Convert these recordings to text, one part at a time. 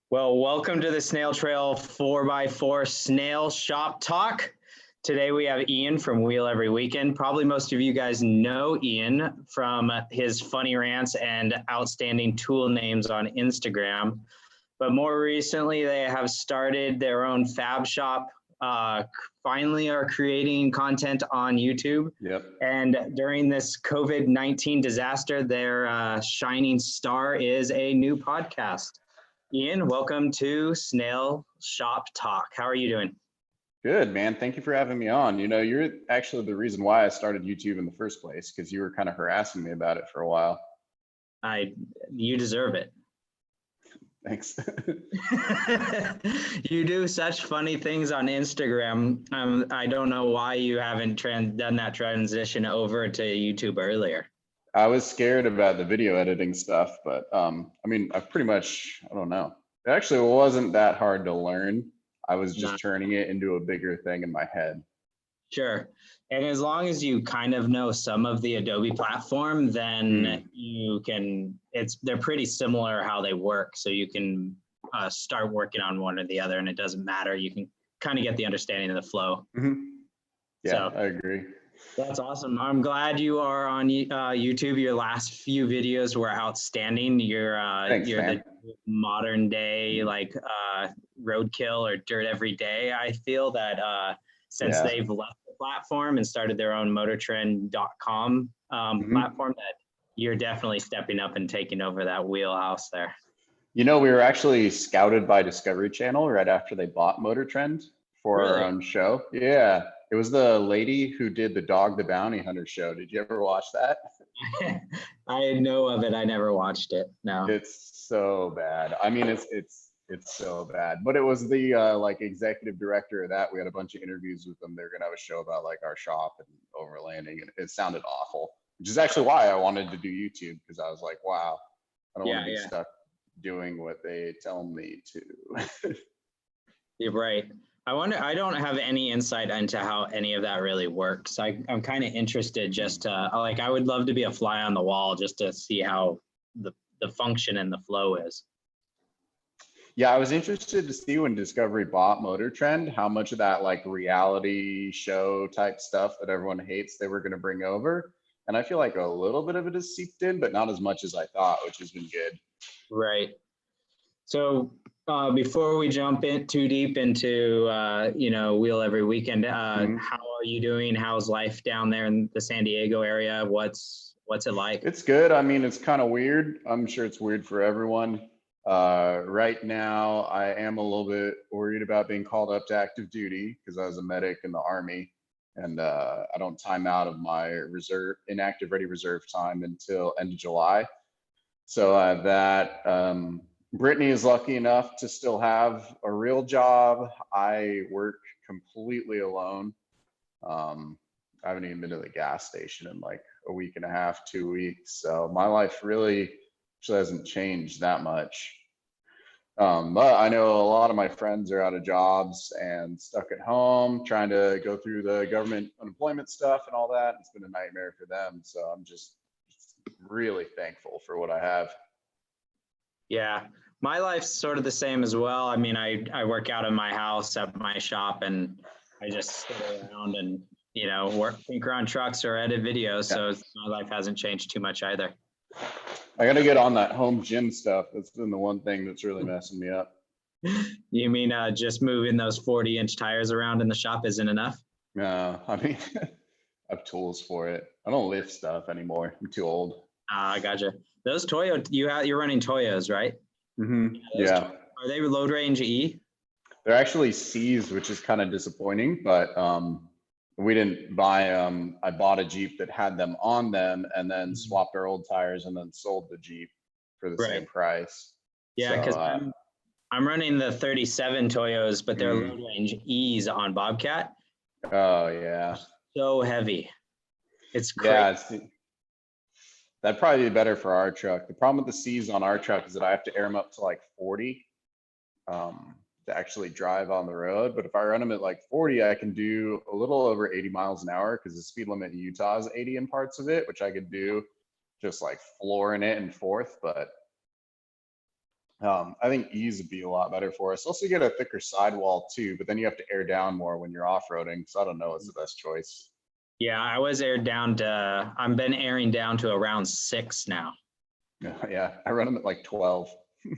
Well, welcome to the Snail Trail 4x4 Snail Shop Talk. Today we have Ian from Wheel Every Weekend. Probably most of you guys know Ian from his funny rants and outstanding tool names on Instagram. But more recently, they have started their own fab shop, finally are creating content on YouTube. Yep. And during this COVID-19 disaster, their shining star is a new podcast. Ian, welcome to Snail Shop Talk. How are you doing? Good, man. Thank you for having me on. You know, you're actually the reason why I started YouTube in the first place, because you were kind of harassing me about it for a while. You deserve it. Thanks. You do such funny things on Instagram. I don't know why you haven't done that transition over to YouTube earlier. I was scared about the video editing stuff, but I mean, I don't know. It actually wasn't that hard to learn. I was just turning it into a bigger thing in my head. Sure. And as long as you kind of know some of the Adobe platform, then you can, they're pretty similar how they work. So you can start working on one or the other and it doesn't matter. You can kind of get the understanding of the flow. Yeah, so, I agree. That's awesome. I'm glad you are on YouTube. Your last few videos were outstanding. Thanks, you're the modern day like roadkill or dirt every day. I feel that since they've left the platform and started their own motortrend.com platform, that you're definitely stepping up and taking over that wheelhouse there. You know, we were actually scouted by Discovery Channel right after they bought Motor Trend for our own show. Yeah. It was the lady who did the Dog the Bounty Hunter show. Did you ever watch that? I know of it. I never watched it. No. It's so bad. I mean, it's so bad. But it was the like executive director of that. We had a bunch of interviews with them. They're gonna have a show about like our shop and overlanding, and it sounded awful. Which is actually why I wanted to do YouTube, because I was like, wow, I don't want to be stuck doing what they tell me to. You're right. I don't have any insight into how any of that really works. I'm kind of interested just to, like, I would love to be a fly on the wall just to see how the function and the flow is. Yeah, I was interested to see when Discovery bought Motor Trend, how much of that like reality show type stuff that everyone hates they were going to bring over. And I feel like a little bit of it is seeped in, but not as much as I thought, which has been good. Right. So before we jump in too deep into, Wheel Every Weekend, how are you doing? How's life down there in the San Diego area? What's it like? It's good. I mean, it's kind of weird. I'm sure it's weird for everyone. Right now, I am a little bit worried about being called up to active duty because I was a medic in the Army, and I don't time out of my inactive ready reserve time until end of July. So Brittany is lucky enough to still have a real job. I work completely alone. I haven't even been to the gas station in like a week and a half, 2 weeks. So my life really hasn't changed that much. But I know a lot of my friends are out of jobs and stuck at home trying to go through the government unemployment stuff and all that. It's been a nightmare for them. So I'm just really thankful for what I have. Yeah, my life's sort of the same as well. I mean, I work out of my house at my shop and I just sit around and, tinker on trucks or edit videos. So my life hasn't changed too much either. I got to get on that home gym stuff. That's been the one thing that's really messing me up. You mean just moving those 40-inch tires around in the shop isn't enough? No, I mean, I have tools for it. I don't lift stuff anymore. I'm too old. I gotcha. Those Toyo, you're running Toyos, right? Yeah. Are they load range E? They're actually C's, which is kind of disappointing, but we didn't buy them. I bought a Jeep that had them on them and then swapped our old tires and then sold the Jeep for the same price. Yeah, because I'm running the 37 Toyos, but they're load range E's on Bobcat. Oh, yeah. So heavy. It's crazy. Yeah, that'd probably be better for our truck. The problem with the C's on our truck is that I have to air them up to like 40 to actually drive on the road. But if I run them at like 40, I can do a little over 80 miles an hour because the speed limit in Utah is 80 in parts of it, which I could do just like flooring it in fourth. But I think ease would be a lot better for us. Also, you get a thicker sidewall too, but then you have to air down more when you're off-roading. So I don't know, it's the best choice. Yeah, I was aired down to, I've been airing down to around 6 now. Yeah, I run them at like 12.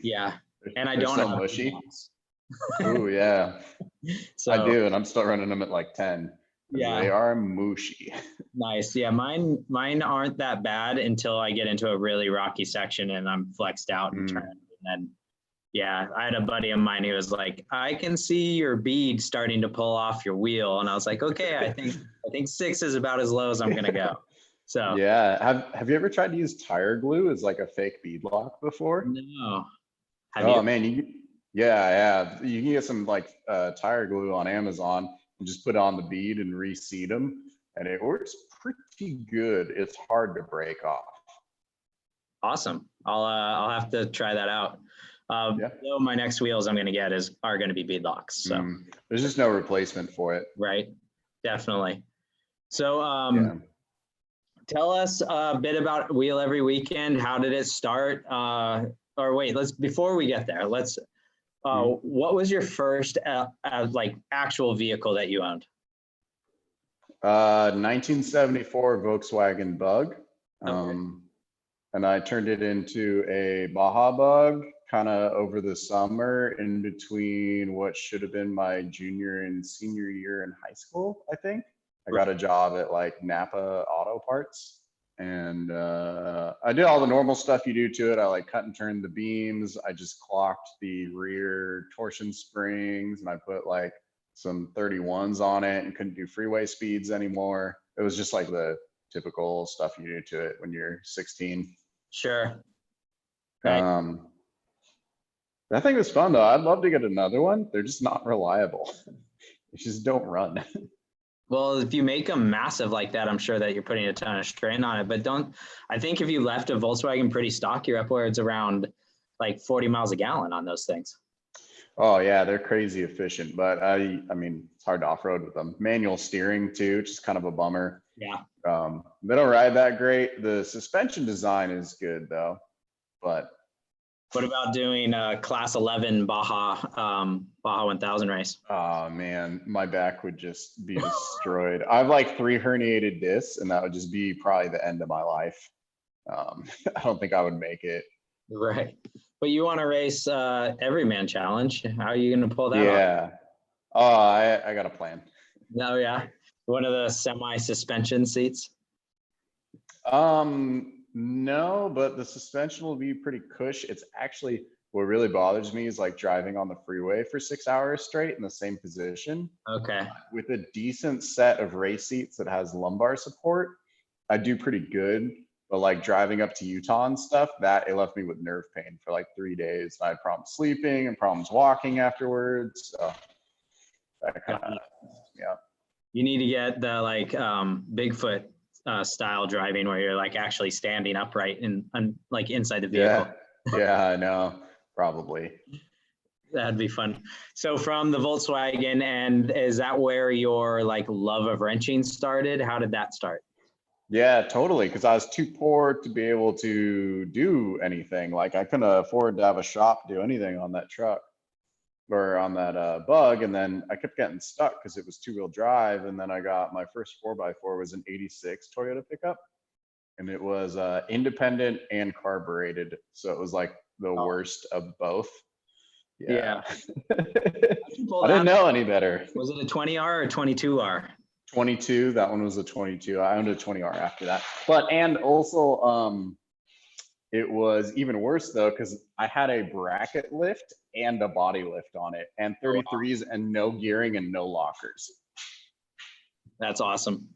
Yeah, and I They're don't so have mushy. blocks. Ooh, yeah, So I do, and I'm still running them at like 10 because yeah, they are mushy. nice. Yeah, mine aren't that bad until I get into a really rocky section and I'm flexed out and turned. Mm. And then yeah, I had a buddy of mine who was like, I can see your bead starting to pull off your wheel. And I was like, okay, I think 6 is about as low as I'm gonna go. So Yeah, have you ever tried to use tire glue as like a fake bead lock before? no. Have Oh you? man, yeah, I have. You can get some like tire glue on Amazon and just put on the bead and reseat them, and it works pretty good. It's hard to break off. Awesome. I'll have to try that out. Yeah. So my next wheels I'm gonna get are gonna be beadlocks. So There's just no replacement for it. right, definitely. So Yeah. tell us a bit about Wheel Every Weekend. How did it start? Or wait, before we get there, what was your first like actual vehicle that you owned? 1974 Volkswagen Bug. Okay. And I turned it into a Baja Bug kind of over the summer in between what should have been my junior and senior year in high school, I think. I got a job at like Napa Auto Parts, and I did all the normal stuff you do to it. I like cut and turned the beams. I just clocked the rear torsion springs, and I put like some 31s on it and couldn't do freeway speeds anymore. It was just like the typical stuff you do to it when you're 16. Sure. Right. That thing was fun though. I'd love to get another one. They're just not reliable. They just don't run. Well, if you make them massive like that, I'm sure that you're putting a ton of strain on it. But I think if you left a Volkswagen pretty stock, you're upwards around like 40 miles a gallon on those things. Oh yeah, they're crazy efficient, but I mean, it's hard to off-road with them. Manual steering too, which is kind of a bummer. Yeah. They don't ride that great. The suspension design is good though, but what about doing a class 11 Baja 1000 race? oh man, my back would just be destroyed. I have like 3 herniated discs, and that would just be probably the end of my life. I don't think I would make it. Right. But you want to race Everyman Challenge. How are you going to pull that off? Yeah. Oh, I got a plan. No, yeah. One of the semi-suspension seats? No, but the suspension will be pretty cush. It's actually, what really bothers me is like driving on the freeway for 6 hours straight in the same position. Okay. With a decent set of race seats that has lumbar support, I do pretty good. But like driving up to Utah and stuff, it left me with nerve pain for like 3 days. I had problems sleeping and problems walking afterwards. So that kind of, yeah. You need to get the like Bigfoot style driving where you're like actually standing upright and like inside the vehicle. Yeah, I know. Probably. That'd be fun. So from the Volkswagen, and is that where your like love of wrenching started? How did that start? Yeah, totally. Because I was too poor to be able to do anything. Like I couldn't afford to have a shop do anything on that truck or on that Bug. And then I kept getting stuck because it was 2-wheel drive. And then I got my first 4x4 was an '86 Toyota pickup, and it was independent and carbureted. So it was like the worst of both. Yeah. I didn't know any better. Was it a 20R or 22R? 22. That one was a 22. I owned a 20R after that. And also it was even worse though, because I had a bracket lift and a body lift on it, and 33s and no gearing and no lockers. That's awesome.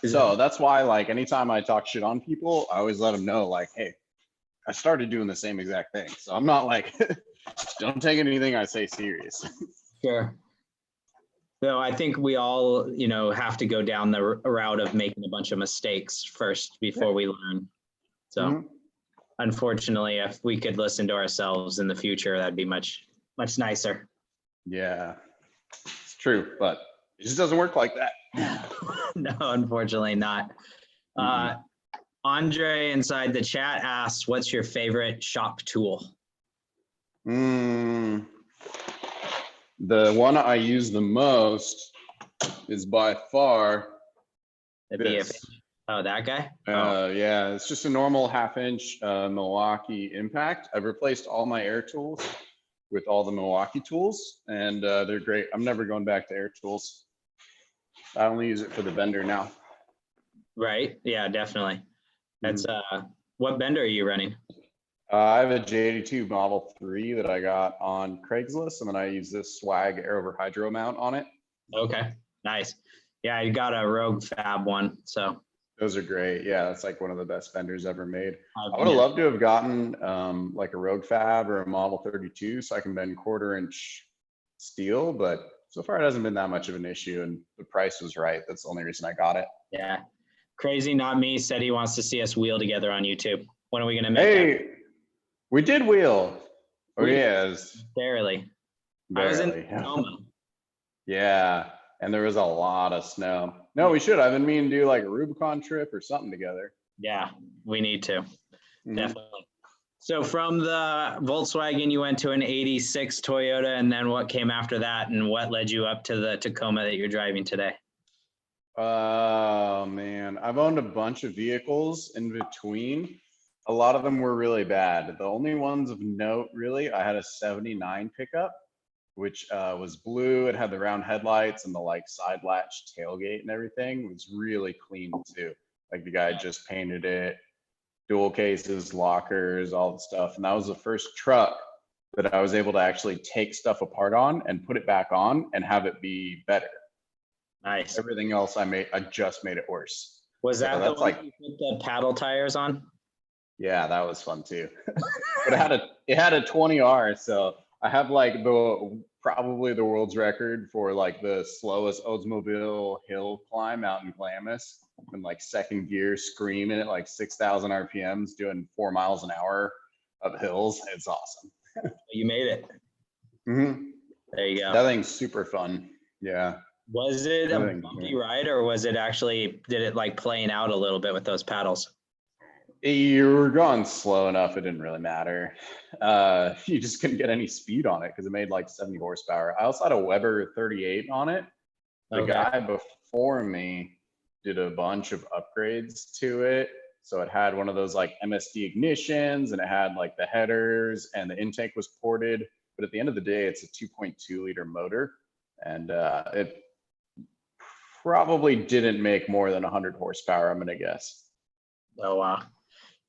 So that's why like anytime I talk shit on people, I always let them know like, hey, I started doing the same exact thing. So I'm not like, don't take anything I say serious. Sure. So I think we all, have to go down the route of making a bunch of mistakes first before we learn. So unfortunately, if we could listen to ourselves in the future, that'd be much, much nicer. Yeah, it's true, but it just doesn't work like that. No, unfortunately not. Andre inside the chat asks, what's your favorite shop tool? The one I use the most is by far The this. BFH. Oh, that guy? Yeah, it's just a normal 1/2-inch Milwaukee Impact. I've replaced all my air tools with all the Milwaukee tools, and they're great. I'm never going back to air tools. I only use it for the bender now. Right. Yeah, definitely. That's what bender are you running? I have a J82 Model 3 that I got on Craigslist, and then I use this Swag Air Over Hydro mount on it. Okay, nice. Yeah, I got a Rogue Fab one, so. Those are great. Yeah, that's like one of the best benders ever made. I would have Yeah. loved to have gotten like a Rogue Fab or a Model 32 so I can bend 1/4-inch steel, but so far it hasn't been that much of an issue, and the price was right. That's the only reason I got it. Yeah. Crazy Not Me said he wants to see us wheel together on YouTube. When are we gonna make that? Hey, we did wheel. Oh We- yes. Barely. I was in Barely. Tacoma. Yeah, and there was a lot of snow. No, we should. I've been meaning to do like a Rubicon trip or something together. Yeah, we need to. Mhm. Definitely. So from the Volkswagen, you went to an 86 Toyota, and then what came after that, and what led you up to the Tacoma that you're driving today? Oh man, I've owned a bunch of vehicles in between. A lot of them were really bad. The only ones of note, really, I had a 79 pickup, which was blue. It had the round headlights and the like side latch tailgate and everything. It was really clean too. Like the guy just painted it, dual cases, lockers, all the stuff. And that was the first truck that I was able to actually take stuff apart on and put it back on and have it be better. Nice. Everything else I just made it worse. Was So that the that's one like, you put the paddle tires on? yeah, that was fun too. But it had a 20R, so I have like probably the world's record for like the slowest Oldsmobile hill climb out in Glamis, in like second gear, screaming at like 6,000 RPMs, doing 4 miles an hour up hills. It's awesome. You made it. Mm-hmm. There you go. That thing's super fun. Yeah. Was it a bumpy ride, or was it actually, did it like playing out a little bit with those paddles? You were going slow enough, it didn't really matter. You just couldn't get any speed on it because it made like 70 horsepower. I also had a Weber 38 on it. The guy before me did a bunch of upgrades to it. So it had one of those like MSD ignitions, and it had like the headers, and the intake was ported. But at the end of the day, it's a 2.2 liter motor, and it probably didn't make more than 100 horsepower, I'm gonna guess. Oh wow.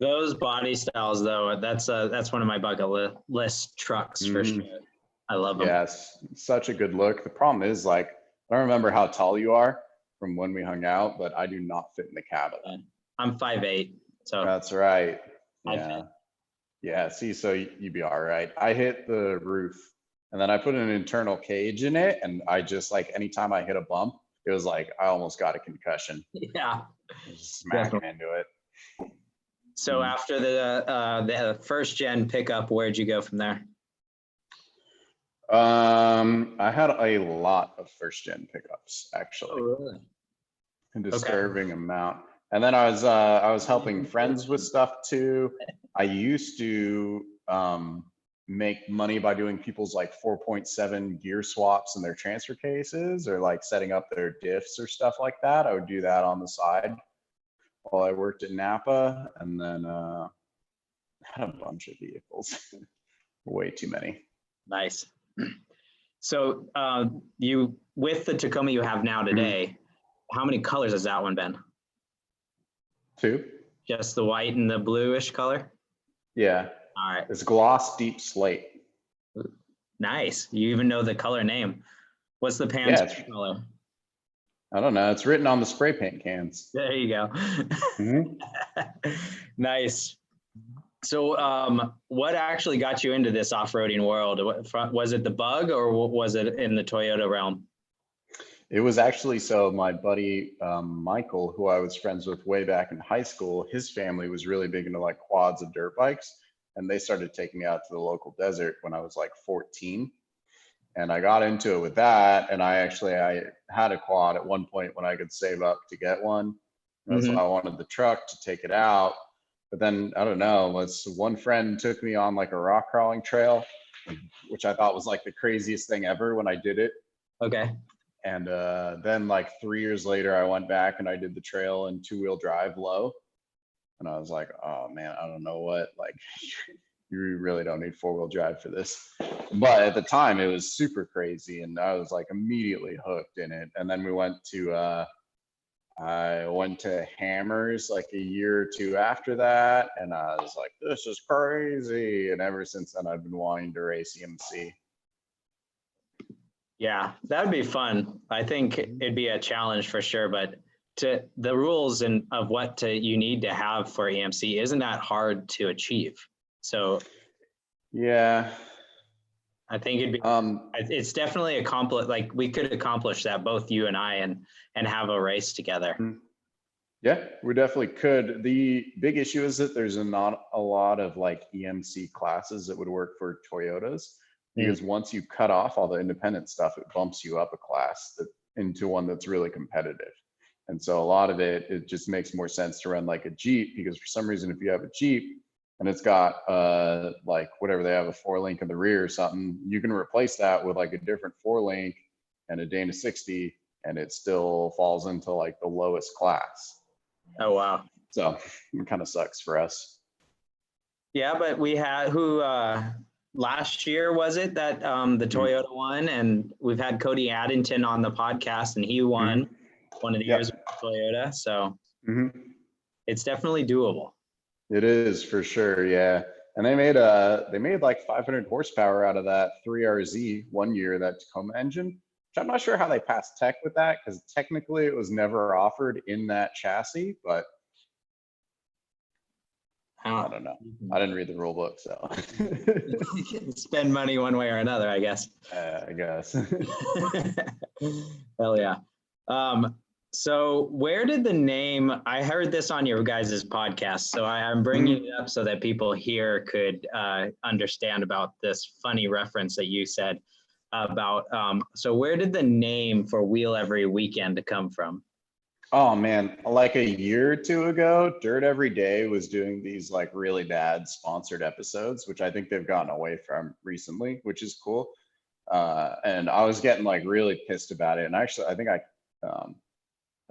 Those body styles, though, that's one of my bucket list trucks for sure. I love them. Yeah, it's such a good look. The problem is, like, I don't remember how tall you are from when we hung out, but I do not fit in the cabin. I'm 5'8", so that's right. I Yeah, fit. yeah. See, so you'd be all right. I hit the roof, and then I put an internal cage in it, and I just like anytime I hit a bump, it was like I almost got a concussion. Yeah, just smacking into it. So after the first gen pickup, where'd you go from there? I had a lot of first gen pickups, actually. Oh, really? A disturbing amount. And then I was helping friends with stuff too. I used to make money by doing people's like 4.7 gear swaps in their transfer cases, or like setting up their diffs or stuff like that. I would do that on the side while I worked at Napa, and then had a bunch of vehicles. Way too many. Nice. So you, with the Tacoma you have now today, how many colors has that one been? 2. Just the white and the bluish color? Yeah. All right. It's gloss deep slate. Nice. You even know the color name. What's the pan's color? I don't know. It's written on the spray paint cans. There you go. Nice. So what actually got you into this off-roading world? Was it the bug, or was it in the Toyota realm? It was actually, so my buddy Michael, who I was friends with way back in high school, his family was really big into like quads and dirt bikes, and they started taking me out to the local desert when I was like 14. And I got into it with that, and I had a quad at one point when I could save up to get one. That's why I wanted the truck to take it out. But then I don't know, was one friend took me on like a rock crawling trail, which I thought was like the craziest thing ever when I did it. Okay. And then like 3 years later, I went back and I did the trail in 2-wheel drive low. And I was like, oh man, I don't know what, like, you really don't need 4-wheel drive for this. But at the time, it was super crazy. And I was like immediately hooked in it. And then I went to Hammers like a year or two after that. And I was like, this is crazy. And ever since then, I've been wanting to race EMC. Yeah, that would be fun. I think it'd be a challenge for sure, but to the rules and of what you need to have for EMC isn't that hard to achieve. So Yeah. I think it'd be it's definitely like we could accomplish that, both you and I, and have a race together. Yeah, we definitely could. The big issue is that there's not a lot of like EMC classes that would work for Toyotas, because once you cut off all the independent stuff, it bumps you up a class into one that's really competitive. And so a lot of it just makes more sense to run like a Jeep, because for some reason, if you have a Jeep and it's got like whatever, they have a 4-link in the rear or something, you can replace that with like a different 4-link and a Dana 60, and it still falls into like the lowest class. Oh, wow. So it kind of sucks for us. Yeah, but we had last year, was it that the Toyota won, and we've had Cody Addington on the podcast, and he won one of the years with Toyota. So it's definitely doable. It is for sure. Yeah. And they made like 500 horsepower out of that 3RZ one year, that Tacoma engine, which I'm not sure how they passed tech with that, because technically it was never offered in that chassis, but I don't know. I didn't read the rule book, so. You can spend money one way or another, I guess. I guess. Hell yeah. So where did the name, I heard this on your guys' podcast, so I'm bringing it up so that people here could understand about this funny reference that you said about, so where did the name for Wheel Every Weekend come from? Oh man, like a year or two ago, Dirt Every Day was doing these like really bad sponsored episodes, which I think they've gotten away from recently, which is cool. And I was getting like really pissed about it. And actually, I think I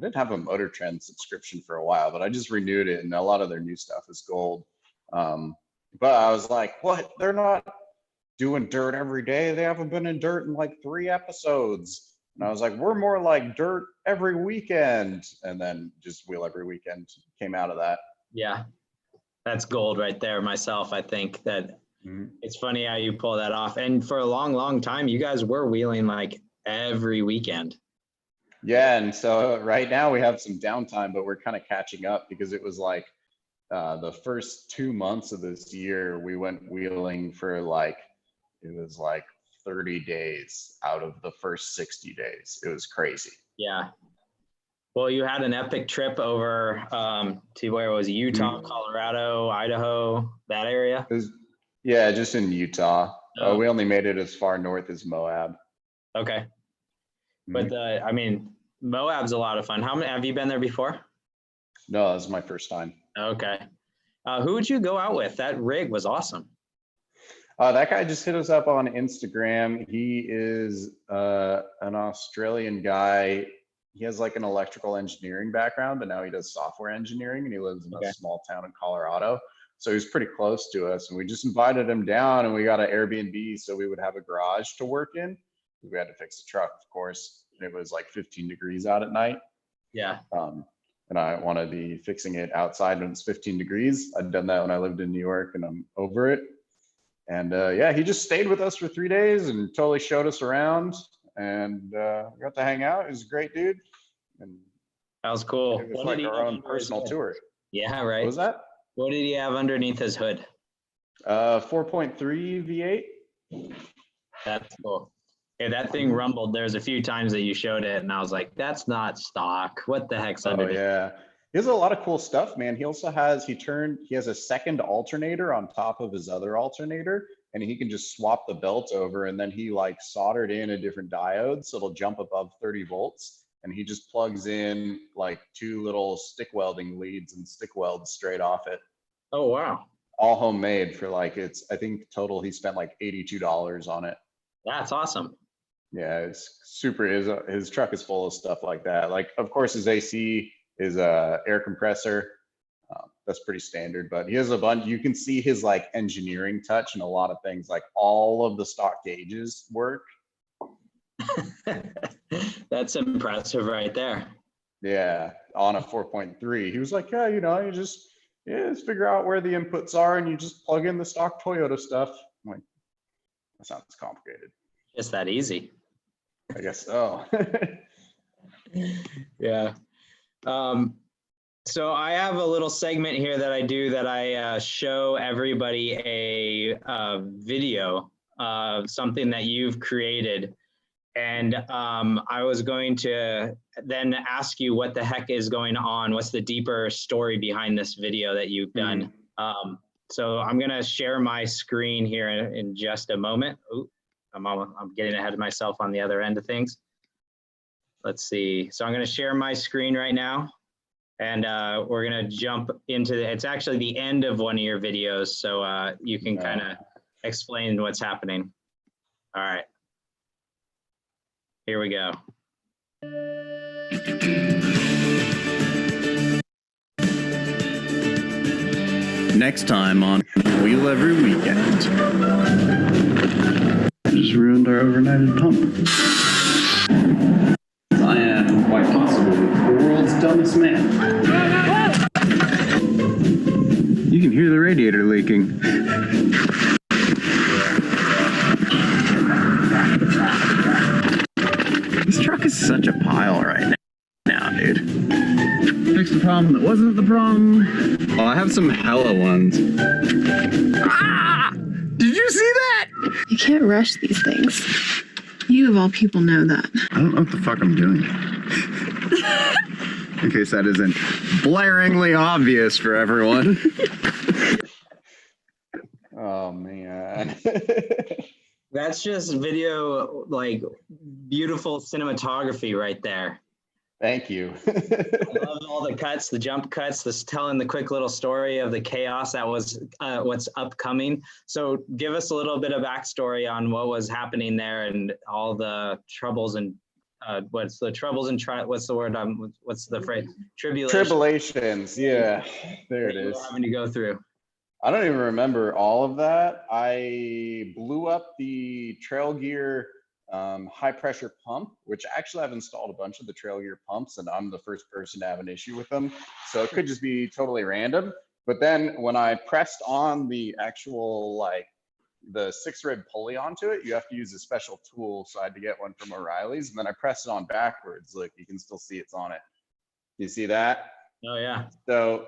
didn't have a Motor Trend subscription for a while, but I just renewed it, and a lot of their new stuff is gold. But I was like, what? They're not doing Dirt every day. They haven't been in Dirt in like 3 episodes. And I was like, we're more like Dirt every weekend. And then just Wheel Every Weekend came out of that. Yeah, that's gold right there. Myself, I think that it's funny how you pull that off. And for a long, long time, you guys were wheeling like every weekend. Yeah, and so right now we have some downtime, but we're kind of catching up, because it was like the first 2 months of this year, we went wheeling for like, it was like 30 days out of the first 60 days. It was crazy. Yeah. Well, you had an epic trip over to where it was, Utah, Colorado, Idaho, that area? Yeah, just in Utah. We only made it as far north as Moab. Okay. But I mean, Moab's a lot of fun. How many have you been there before? No, this is my first time. Okay. Who would you go out with? That rig was awesome. That guy just hit us up on Instagram. He is an Australian guy. He has like an electrical engineering background, but now he does software engineering, and he lives in a small town in Colorado. So he's pretty close to us, and we just invited him down, and we got an Airbnb so we would have a garage to work in. We had to fix the truck, of course, and it was like 15 degrees out at night. Yeah. And I want to be fixing it outside when it's 15 degrees. I'd done that when I lived in New York, and I'm over it. And yeah, he just stayed with us for 3 days and totally showed us around, and we got to hang out. He was a great dude. And that was cool. It was like our own personal tour. Yeah, right. What was that? What did he have underneath his hood? 4.3 V8. That's cool. Yeah, that thing rumbled. There's a few times that you showed it, and I was like, that's not stock. What the heck's underneath? Oh, yeah. He has a lot of cool stuff, man. He also has, he has a second alternator on top of his other alternator, and he can just swap the belt over, and then he like soldered in a different diode, so it'll jump above 30 volts. And he just plugs in like 2 little stick welding leads and stick welds straight off it. Oh, wow. All homemade for like, I think total he spent like $82 on it. That's awesome. Yeah, it's super. His truck is full of stuff like that. Like, of course, his AC is a air compressor. That's pretty standard, but he has a bunch. You can see his like engineering touch and a lot of things. Like all of the stock gauges work. That's impressive right there. Yeah, on a 4.3. He was like, yeah, you just figure out where the inputs are and you just plug in the stock Toyota stuff. I'm like, that sounds complicated. Just that easy. I guess so. Yeah. So I have a little segment here that I do that I show everybody a video of something that you've created. And I was going to then ask you what the heck is going on. What's the deeper story behind this video that you've done? So I'm going to share my screen here in just a moment. Ooh, I'm getting ahead of myself on the other end of things. Let's see. So I'm going to share my screen right now. And we're going to jump into it's actually the end of one of your videos. So you can kind of explain what's happening. All right. Here we go. Next time on Wheel Every Weekend. Just ruined our overnighted pump. I am quite possibly the world's dumbest man. You can hear the radiator leaking. This truck is such a pile right now, dude. Fix the problem that wasn't the problem. Well, I have some hella ones. Ah! Did you see that? You can't rush these things. You of all people know that. I don't know what the fuck I'm doing. In case that isn't blaringly obvious for everyone. Oh man. That's just video, like beautiful cinematography right there. Thank you. I love all the cuts, the jump cuts, this telling the quick little story of the chaos that was what's upcoming. So give us a little bit of backstory on what was happening there and all the troubles and what's the phrase? Tribulations. Yeah, there it is. Having to go through. I don't even remember all of that. I blew up the Trail Gear high pressure pump, which actually I've installed a bunch of the Trail Gear pumps and I'm the first person to have an issue with them. So it could just be totally random. But then when I pressed on the actual, like the 6-rib pulley onto it, you have to use a special tool. So I had to get one from O'Reilly's and then I pressed it on backwards. Look, you can still see it's on it. You see that? Oh yeah. So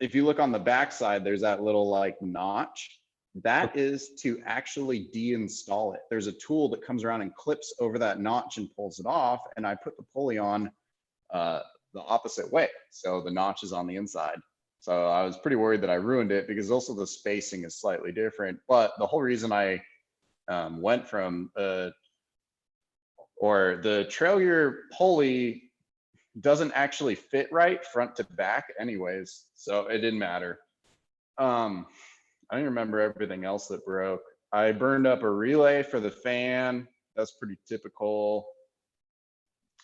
if you look on the back side, there's that little like notch. That is to actually deinstall it. There's a tool that comes around and clips over that notch and pulls it off. And I put the pulley on the opposite way. So the notch is on the inside. So I was pretty worried that I ruined it because also the spacing is slightly different. But the whole reason I went from, or the Trail Gear pulley doesn't actually fit right front to back anyways. So it didn't matter. I don't remember everything else that broke. I burned up a relay for the fan. That's pretty typical.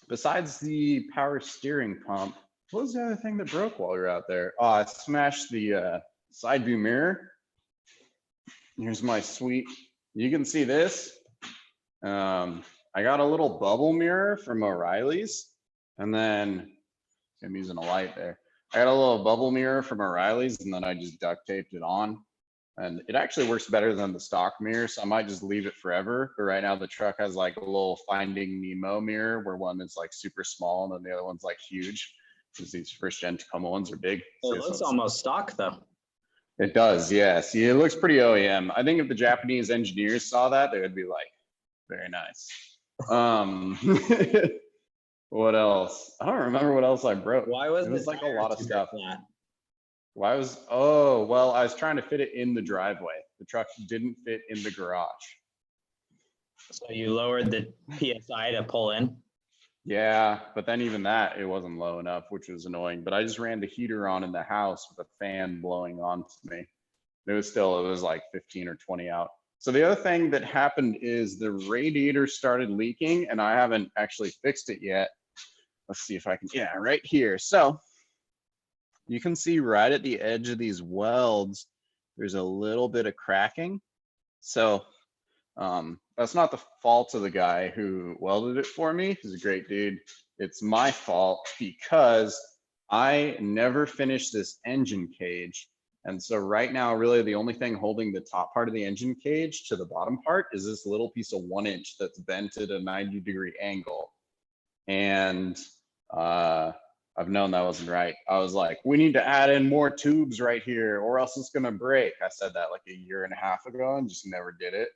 Besides the power steering pump, what was the other thing that broke while we were out there? Oh, I smashed the side view mirror. Here's my sweet, you can see this. I got a little bubble mirror from O'Reilly's, and then I'm using a light there. I got a little bubble mirror from O'Reilly's, and then I just duct taped it on. And it actually works better than the stock mirror, so I might just leave it forever. But right now the truck has like a little Finding Nemo mirror where one is like super small and then the other one's like huge. Because these first gen Tacoma ones are big. It looks almost stock though. It does, yeah. See, it looks pretty OEM. I think if the Japanese engineers saw that, they would be like, very nice. What else? I don't remember what else I broke. Why was it was like a lot of stuff. Flat? Why was, oh, well, I was trying to fit it in the driveway. The truck didn't fit in the garage. So you lowered the PSI to pull in? Yeah, but then even that, it wasn't low enough, which was annoying. But I just ran the heater on in the house with a fan blowing onto me. It was like 15 or 20 out. So the other thing that happened is the radiator started leaking, and I haven't actually fixed it yet. Let's see if I can, yeah, right here. So you can see right at the edge of these welds, there's a little bit of cracking. So that's not the fault of the guy who welded it for me. He's a great dude. It's my fault because I never finished this engine cage. And so right now, really the only thing holding the top part of the engine cage to the bottom part is this little piece of 1 inch that's bent at a 90-degree angle. And I've known that wasn't right. I was like, we need to add in more tubes right here or else it's gonna break. I said that like a year and a half ago and just never did it.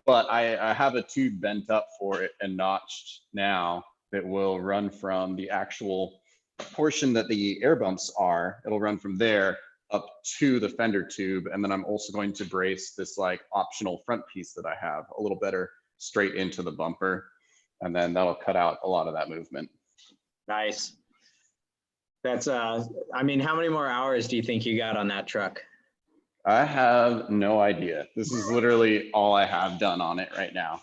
But I have a tube bent up for it and notched now that will run from the actual portion that the air bumps are. It'll run from there up to the fender tube. And then I'm also going to brace this like optional front piece that I have a little better straight into the bumper. And then that'll cut out a lot of that movement. Nice. That's I mean, how many more hours do you think you got on that truck? I have no idea. This is literally all I have done on it right now.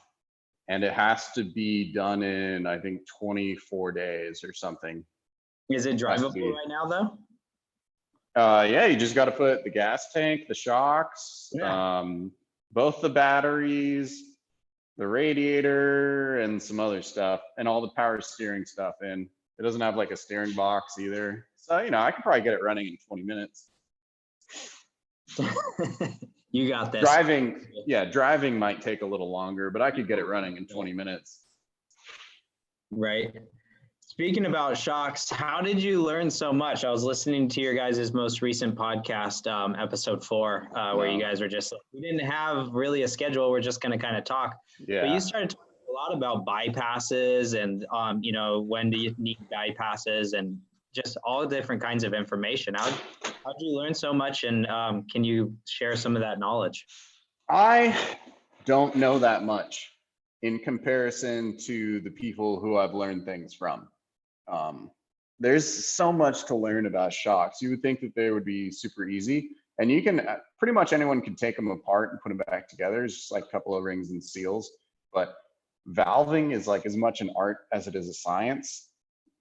And it has to be done in, I think, 24 days or something. Is it drivable right now though? Yeah, you just got to put the gas tank, the shocks, both the batteries, the radiator, and some other stuff, and all the power steering stuff in. It doesn't have like a steering box either. So, you know, I could probably get it running in 20 minutes. You got this. Driving might take a little longer, but I could get it running in 20 minutes. Right. Speaking about shocks, how did you learn so much? I was listening to your guys' most recent podcast, episode 4, where you guys were just, we didn't have really a schedule. We're just going to kind of talk. Yeah. But you started talking a lot about bypasses and, you know, when do you need bypasses and just all the different kinds of information. How'd you learn so much, and can you share some of that knowledge? I don't know that much in comparison to the people who I've learned things from. There's so much to learn about shocks. You would think that they would be super easy, and you can pretty much anyone can take them apart and put them back together. It's just like a couple of rings and seals. But valving is like as much an art as it is a science.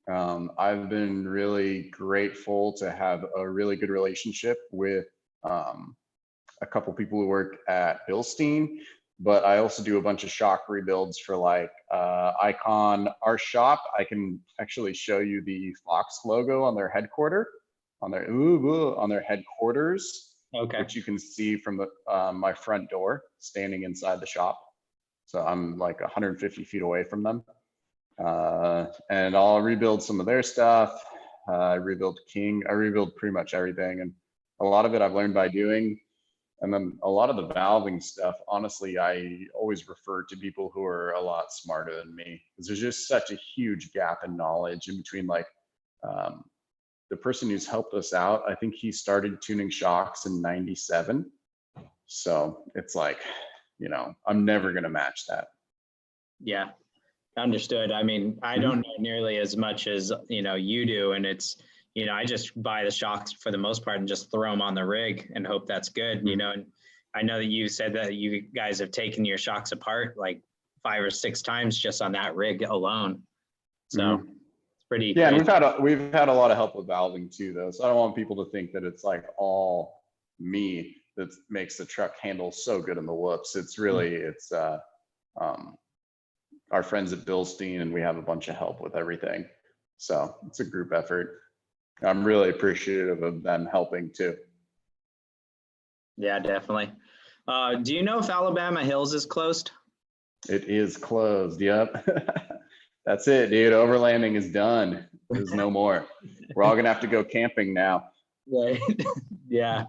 I've been really grateful to have a really good relationship with a couple people who work at Bilstein, but I also do a bunch of shock rebuilds for like Icon. Our shop, I can actually show you the Fox logo on their headquarters, on their headquarters, Okay. which you can see from the my front door, standing inside the shop. So I'm like 150 feet away from them. And I'll rebuild some of their stuff. I rebuild pretty much everything. And a lot of it I've learned by doing. And then a lot of the valving stuff, honestly, I always refer to people who are a lot smarter than me, because there's just such a huge gap in knowledge in between, like the person who's helped us out. I think he started tuning shocks in '97. So it's like, you know, I'm never going to match that. Yeah. Understood. I mean, I don't know nearly as much as, you know, you do. And it's, you know, I just buy the shocks for the most part and just throw them on the rig and hope that's good, you know. And I know that you said that you guys have taken your shocks apart like 5 or 6 times just on that rig alone. So it's pretty Yeah, crazy. and we've had a lot of help with valving too, though. So I don't want people to think that it's like all me that makes the truck handle so good in the whoops. It's really, it's our friends at Bilstein, and we have a bunch of help with everything. So it's a group effort. I'm really appreciative of them helping too. Yeah, definitely. Do you know if Alabama Hills is closed? It is closed. Yep. That's it, dude. Overlanding is done. There's no more. We're all gonna have to go camping now. Right. Yeah.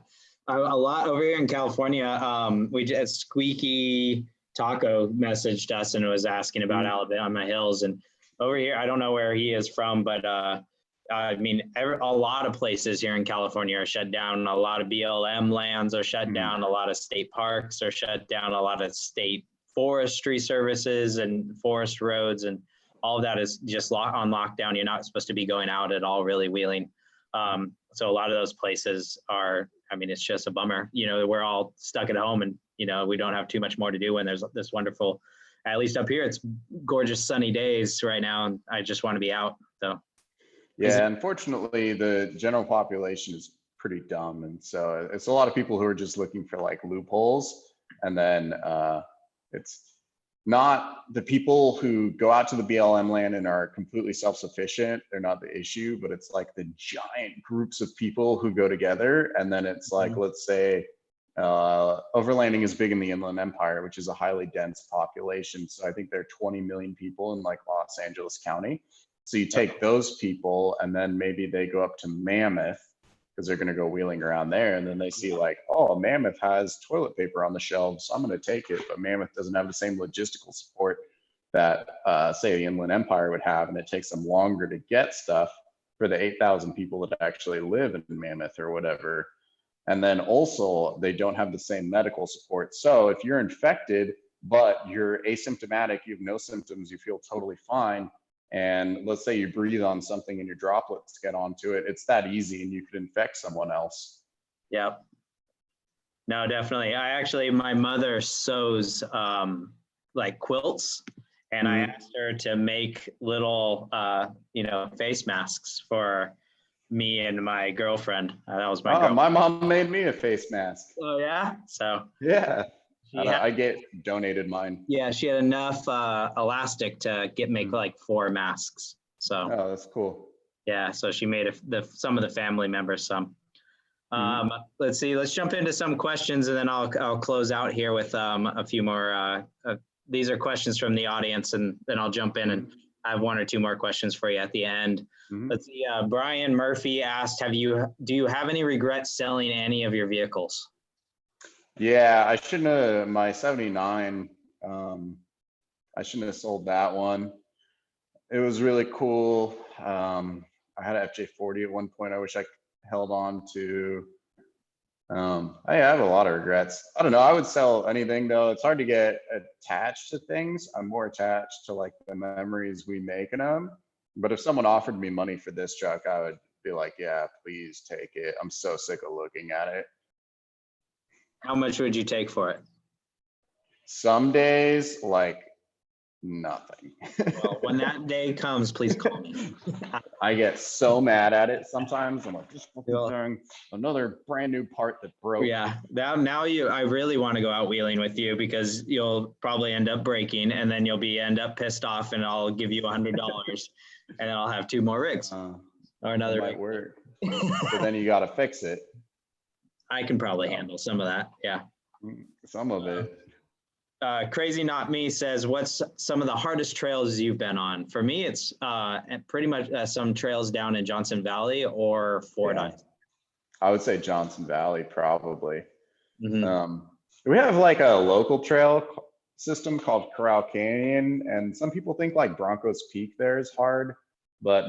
A lot over here in California. We just Squeaky Taco messaged us and was asking about Alabama Hills, and over here, I don't know where he is from, but I mean, a lot of places here in California are shut down. A lot of BLM lands are shut down. A lot of state parks are shut down. A lot of state forestry services and forest roads and all of that is just on lockdown. You're not supposed to be going out at all, really wheeling. So a lot of those places are, I mean, it's just a bummer. You know, we're all stuck at home and, you know, we don't have too much more to do when there's this wonderful, at least up here, it's gorgeous sunny days right now. And I just want to be out. So. Yeah, unfortunately, the general population is pretty dumb. And so it's a lot of people who are just looking for like loopholes. And then it's not the people who go out to the BLM land and are completely self-sufficient. They're not the issue, but it's like the giant groups of people who go together. And then it's like, let's say overlanding is big in the Inland Empire, which is a highly dense population. So I think there are 20 million people in like Los Angeles County. So you take those people and then maybe they go up to Mammoth because they're going to go wheeling around there. And then they see like, oh, Mammoth has toilet paper on the shelves. So I'm going to take it. But Mammoth doesn't have the same logistical support that, say, the Inland Empire would have. And it takes them longer to get stuff for the 8,000 people that actually live in Mammoth or whatever. And then also they don't have the same medical support. So if you're infected, but you're asymptomatic, you have no symptoms, you feel totally fine, and let's say you breathe on something and your droplets get onto it, it's that easy and you could infect someone else. Yeah. No, definitely. My mother sews like quilts, and I asked her to make little, face masks for me and my girlfriend. That was my girlfriend. My mom made me a face mask. Oh yeah? So. Yeah. I get donated mine. Yeah, she had enough elastic to make like 4 masks. So. Oh, that's cool. Yeah, so she made some of the family members some. Let's see. Let's jump into some questions, and then I'll close out here with a few more. These are questions from the audience, and then I'll jump in and I have 1 or 2 more questions for you at the end. Let's see. Brian Murphy asked, do you have any regrets selling any of your vehicles? Yeah, I shouldn't have, my 79, I shouldn't have sold that one. It was really cool. I had an FJ40 at one point. I wish I held on to. I have a lot of regrets. I don't know. I would sell anything though. It's hard to get attached to things. I'm more attached to like the memories we make in them. But if someone offered me money for this truck, I would be like, yeah, please take it. I'm so sick of looking at it. How much would you take for it? Some days, like nothing. Well, when that day comes, please call me. I get so mad at it sometimes. I'm like, just fucking another brand new part that broke. Yeah, now I really want to go out wheeling with you because you'll probably end up breaking, and then you'll end up pissed off, and I'll give you $100, and then I'll have 2 more rigs or another might rig. Work. But then you got to fix it. I can probably handle some of that. Yeah. Some of it. Crazy Not Me says, what's some of the hardest trails you've been on? For me, it's pretty much some trails down in Johnson Valley or Fordyce. Yeah. I would say Johnson Valley, probably. We have like a local trail system called Corral Canyon, and some people think like Broncos Peak there is hard, but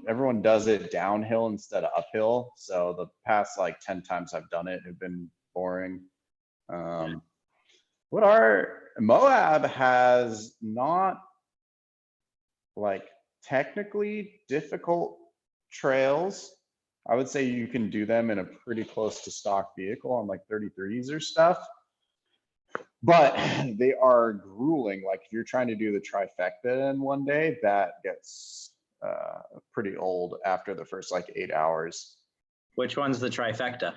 everyone does it downhill instead of uphill. So the past like 10 times I've done it have been boring. Moab has not like technically difficult trails. I would say you can do them in a pretty close to stock vehicle on like 33s or stuff, but they are grueling. Like if you're trying to do the trifecta in one day, that gets pretty old after the first like 8 hours. Which one's the trifecta?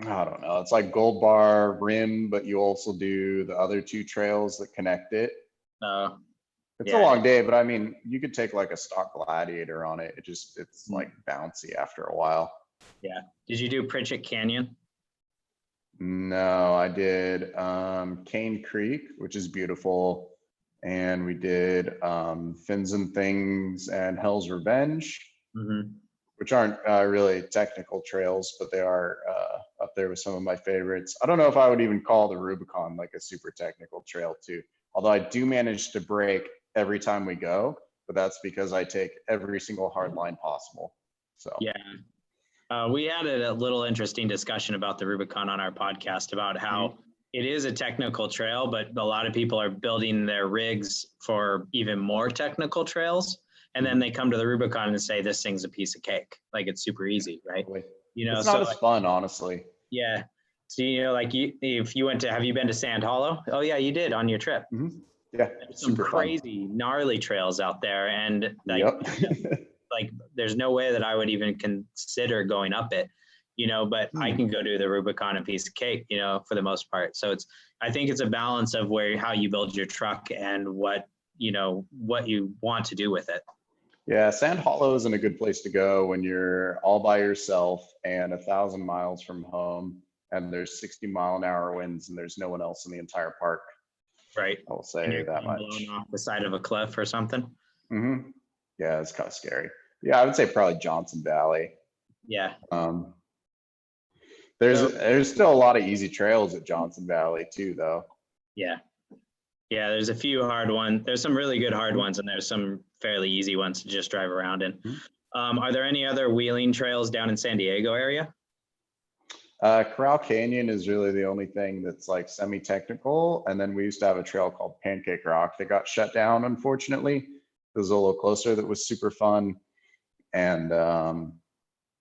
I don't know. It's like Gold Bar, Rim, but you also do the other 2 trails that connect it. It's a long day, but I mean, you could take like a stock Gladiator on it. It's like bouncy after a while. Yeah. Did you do Pritchett Canyon? No, I did Cane Creek, which is beautiful. And we did Fins and Things and Hell's Revenge, which aren't really technical trails, but they are up there with some of my favorites. I don't know if I would even call the Rubicon like a super technical trail too, although I do manage to break every time we go, but that's because I take every single hard line possible. So yeah, we had a little interesting discussion about the Rubicon on our podcast about how it is a technical trail, but a lot of people are building their rigs for even more technical trails. And then they come to the Rubicon and say, this thing's a piece of cake. Like, it's super easy, right? You know, It's so not as fun, honestly. yeah. So, you know, like if you went to, have you been to Sand Hollow? Oh yeah, you did on your trip. Yeah, There's some crazy gnarly trails out there. And like, like there's no way that I would even consider going up it, you know, but I can go do the Rubicon a piece of cake, you know, for the most part. So I think it's a balance of how you build your truck and what you want to do with it. Yeah, Sand Hollow isn't a good place to go when you're all by yourself and 1,000 miles from home and there's 60-mile-an-hour winds and there's no one else in the entire park. Right. I will say that much. Blown off the side of a cliff or something. Yeah, it's kind of scary. Yeah, I would say probably Johnson Valley. Yeah. There's still a lot of easy trails at Johnson Valley too, though. Yeah. Yeah, there's a few hard ones. There's some really good hard ones, and there's some fairly easy ones to just drive around in. Are there any other wheeling trails down in San Diego area? Corral Canyon is really the only thing that's like semi-technical. And then we used to have a trail called Pancake Rock that got shut down, unfortunately. It was a little closer, that was super fun. And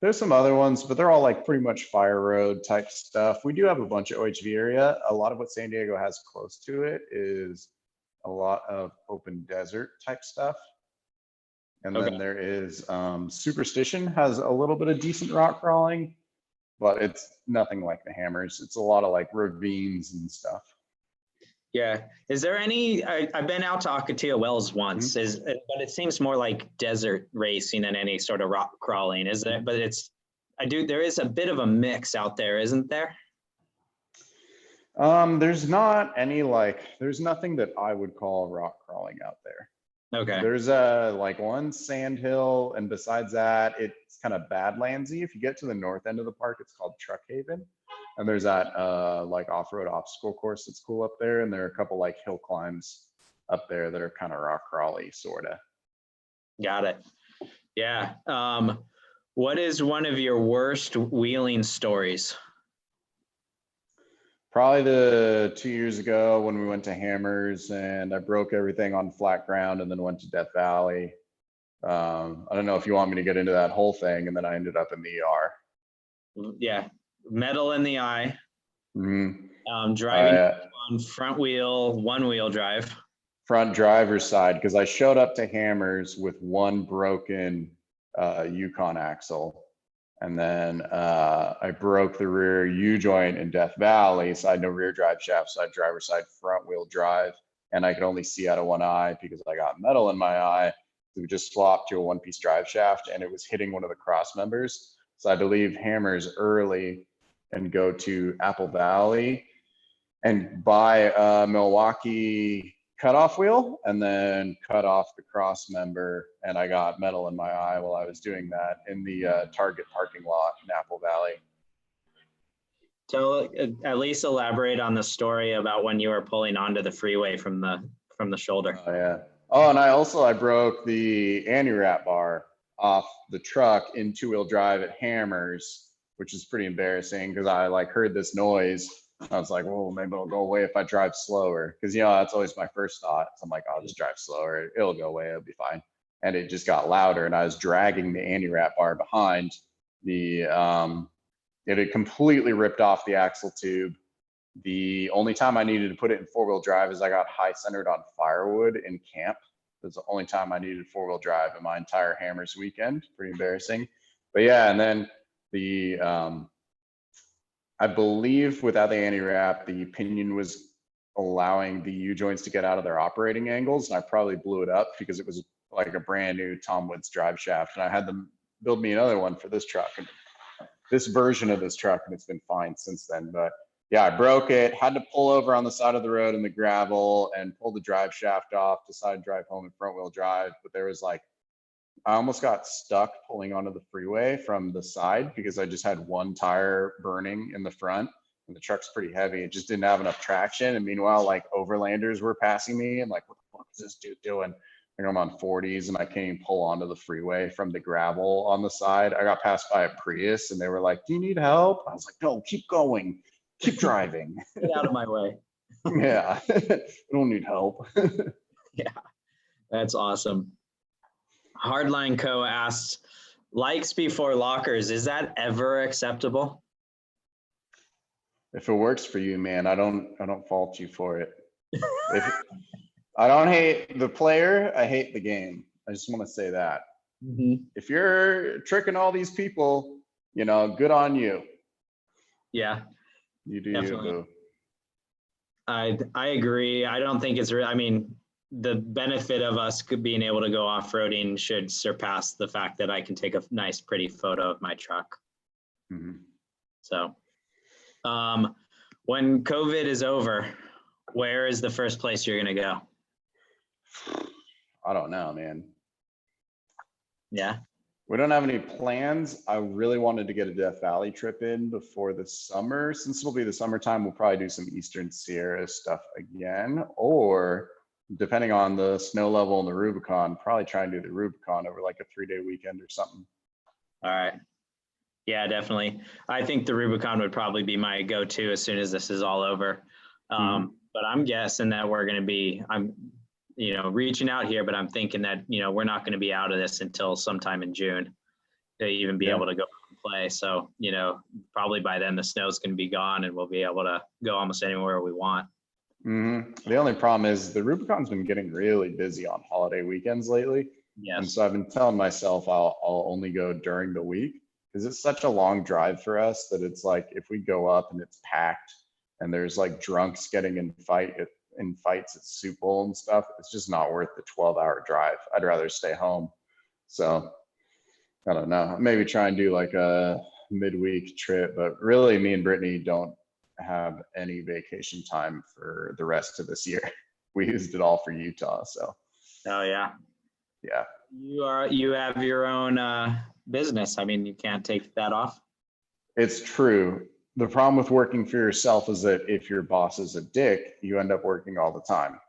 there's some other ones, but they're all like pretty much fire road type stuff. We do have a bunch of OHV area. A lot of what San Diego has close to it is a lot of open desert type stuff. And then there is Superstition has a little bit of decent rock crawling, but it's nothing like the Hammers. It's a lot of like ravines and stuff. Yeah. Is there any, I've been out to Ocotillo Wells once, but it seems more like desert racing than any sort of rock crawling, is there? But there is a bit of a mix out there, isn't there? There's not any there's nothing that I would call rock crawling out there. Okay. There's like one sand hill, and besides that, it's kind of badlandsy. If you get to the north end of the park, it's called Truck Haven. And there's that like off-road obstacle course that's cool up there. And there are a couple like hill climbs up there that are kind of rock crawly, sort of. Got it. Yeah. What is one of your worst wheeling stories? Probably the 2 years ago when we went to Hammers and I broke everything on flat ground and then went to Death Valley. I don't know if you want me to get into that whole thing, and then I ended up in the ER. Yeah. Metal in the eye. Driving on front wheel, one-wheel drive. Front driver's side, because I showed up to Hammers with one broken Yukon axle. And then I broke the rear U-joint in Death Valley, so I had no rear drive shaft, side driver side, front wheel drive. And I could only see out of one eye because I got metal in my eye. So we just swapped to a one-piece drive shaft, and it was hitting one of the cross members. So I had to leave Hammers early and go to Apple Valley and buy a Milwaukee cutoff wheel and then cut off the cross member. And I got metal in my eye while I was doing that in the Target parking lot in Apple Valley. So at least elaborate on the story about when you were pulling onto the freeway from the shoulder. Oh yeah. Oh, and I broke the anti-wrap bar off the truck in two-wheel drive at Hammers, which is pretty embarrassing because I like heard this noise. I was like, well, maybe it'll go away if I drive slower. Because, you know, that's always my first thought. So I'm like, I'll just drive slower. It'll go away. It'll be fine. And it just got louder. And I was dragging the anti-wrap bar behind. It had completely ripped off the axle tube. The only time I needed to put it in four-wheel drive is I got high centered on firewood in camp. That's the only time I needed four-wheel drive in my entire Hammers weekend. Pretty embarrassing. But yeah, and then I believe without the anti-wrap, the pinion was allowing the U-joints to get out of their operating angles, and I probably blew it up because it was like a brand new Tom Woods drive shaft, and I had them build me another one for this truck, and this version of this truck, and it's been fine since then. But yeah, I broke it, had to pull over on the side of the road in the gravel and pull the drive shaft off, decided to drive home in front wheel drive, but there was like, I almost got stuck pulling onto the freeway from the side because I just had one tire burning in the front and the truck's pretty heavy. It just didn't have enough traction. And meanwhile, like overlanders were passing me and like, what the fuck is this dude doing? I think I'm on 40s and I can't even pull onto the freeway from the gravel on the side. I got passed by a Prius and they were like, do you need help? I was like, no, keep going. keep driving. Get out of my way. Yeah, I don't need help. Yeah, that's awesome. Hardline Co asks, likes before lockers, is that ever acceptable? If it works for you, man, I don't fault you for it. If I don't hate the player, I hate the game. I just want to say that. If you're tricking all these people, you know, good on you. Yeah, You do definitely. you, boo. I agree. I don't think it's I mean, the benefit of us being able to go off-roading should surpass the fact that I can take a nice, pretty photo of my truck. So, when COVID is over, where is the first place you're going to go? I don't know, man. Yeah. We don't have any plans. I really wanted to get a Death Valley trip in before the summer. Since it'll be the summertime, we'll probably do some Eastern Sierra stuff again, or depending on the snow level and the Rubicon, probably try and do the Rubicon over like a 3-day weekend or something. All right. Yeah, definitely. I think the Rubicon would probably be my go-to as soon as this is all over. But I'm guessing that we're going to be, I'm reaching out here, but I'm thinking that, we're not going to be out of this until sometime in June to even be able to go and play. So, probably by then the snow's going to be gone and we'll be able to go almost anywhere we want. The only problem is the Rubicon's been getting really busy on holiday weekends lately. Yes. And so I've been telling myself I'll only go during the week because it's such a long drive for us that it's like, if we go up and it's packed and there's like drunks getting in fights at Soup Bowl and stuff, it's just not worth the 12-hour drive. I'd rather stay home. So I don't know, maybe try and do like a midweek trip, but really me and Brittany don't have any vacation time for the rest of this year. We used it all for Utah. So. Oh yeah. Yeah. You have your own business. I mean, you can't take that off. It's true. The problem with working for yourself is that if your boss is a dick, you end up working all the time.